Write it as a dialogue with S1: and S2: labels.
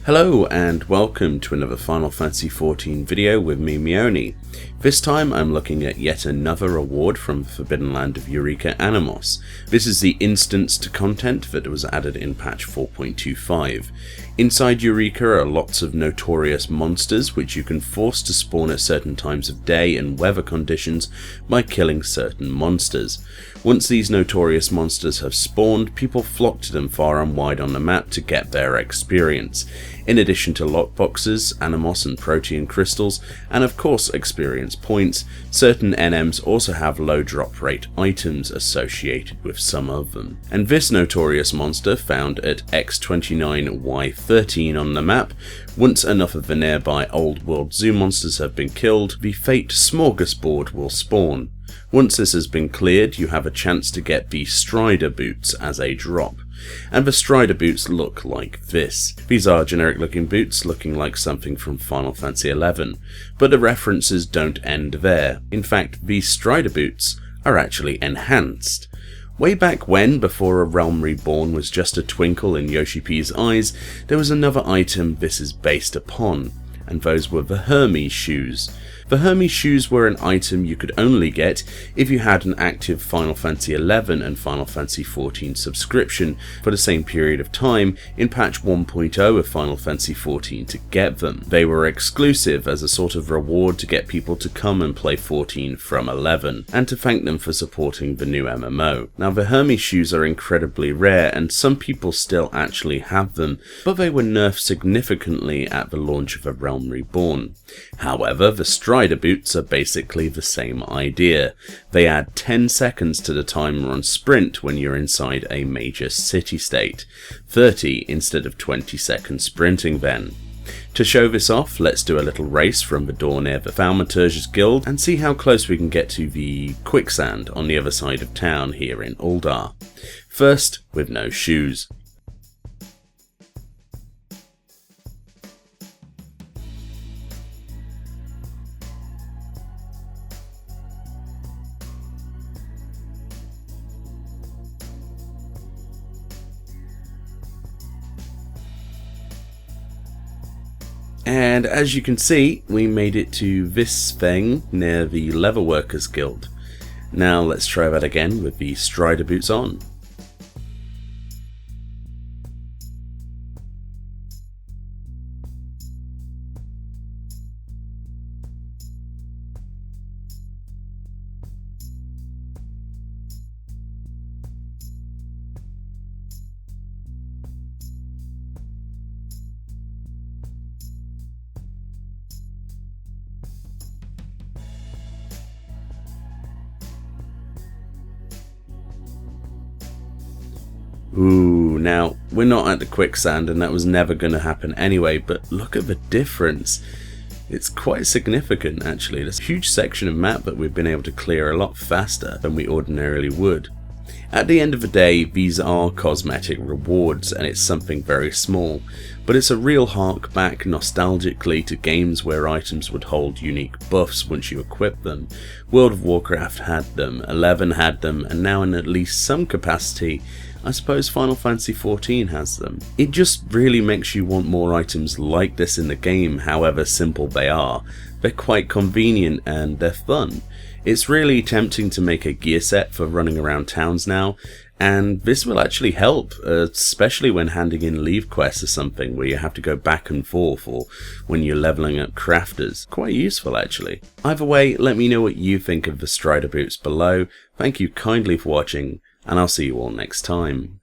S1: Hello and welcome to another Final Fantasy XIV video with me, Meoni. This time I'm looking at yet another award from the Forbidden Land of Eureka Animos. This is the instanced content that was added in patch 4.25. Inside Eureka are lots of notorious monsters which you can force to spawn at certain times of day and weather conditions by killing certain monsters. Once these notorious monsters have spawned, people flock to them far and wide on the map to get their experience. In addition to lockboxes, Animos and Protean crystals, and of course experience points, certain NMs also have low drop rate items associated with some of them. And this notorious monster, found at X29Y13 on the map, once enough of the nearby old world zoo monsters have been killed, the Fate Smorgasbord will spawn. Once this has been cleared, you have a chance to get the Strider boots as a drop. And the Strider boots look like this. These are generic looking boots looking like something from Final Fantasy XI, but the references don't end there. In fact, these Strider boots are actually enhanced. Way back when, before A Realm Reborn was just a twinkle in Yoshi P's eyes, there was another item this is based upon, and those were the Hermes shoes. The Hermes shoes were an item you could only get if you had an active Final Fantasy XI and Final Fantasy XIV subscription for the same period of time in patch 1.0 of Final Fantasy XIV to get them. They were exclusive as a sort of reward to get people to come and play 14 from 11, and to thank them for supporting the new MMO. Now the Hermes shoes are incredibly rare and some people still actually have them, but they were nerfed significantly at the launch of A Realm Reborn. However, the Strider boots are basically the same idea. They add 10 seconds to the timer on sprint when you're inside a major city-state, 30 instead of 20 seconds sprinting then. To show this off, let's do a little race from the door near the Thaumaturge's Guild and see how close we can get to the quicksand on the other side of town here in Uldar. First, with no shoes. And as you can see, we made it to this thing near the Leatherworkers Guild. Now let's try that again with the Strider boots on. Ooh, now, we're not at the quicksand and that was never going to happen anyway, but look at the difference. It's quite significant actually. There's a huge section of map that we've been able to clear a lot faster than we ordinarily would. At the end of the day, these are cosmetic rewards and it's something very small, but it's a real hark back nostalgically to games where items would hold unique buffs once you equip them. World of Warcraft had them, 11 had them, and now in at least some capacity, I suppose Final Fantasy XIV has them. It just really makes you want more items like this in the game, however simple they are. They're quite convenient and they're fun. It's really tempting to make a gear set for running around towns now, and this will actually help, especially when handing in leave quests or something where you have to go back and forth, or when you're leveling up crafters. Quite useful actually. Either way, let me know what you think of the Strider boots below. Thank you kindly for watching, and I'll see you all next time.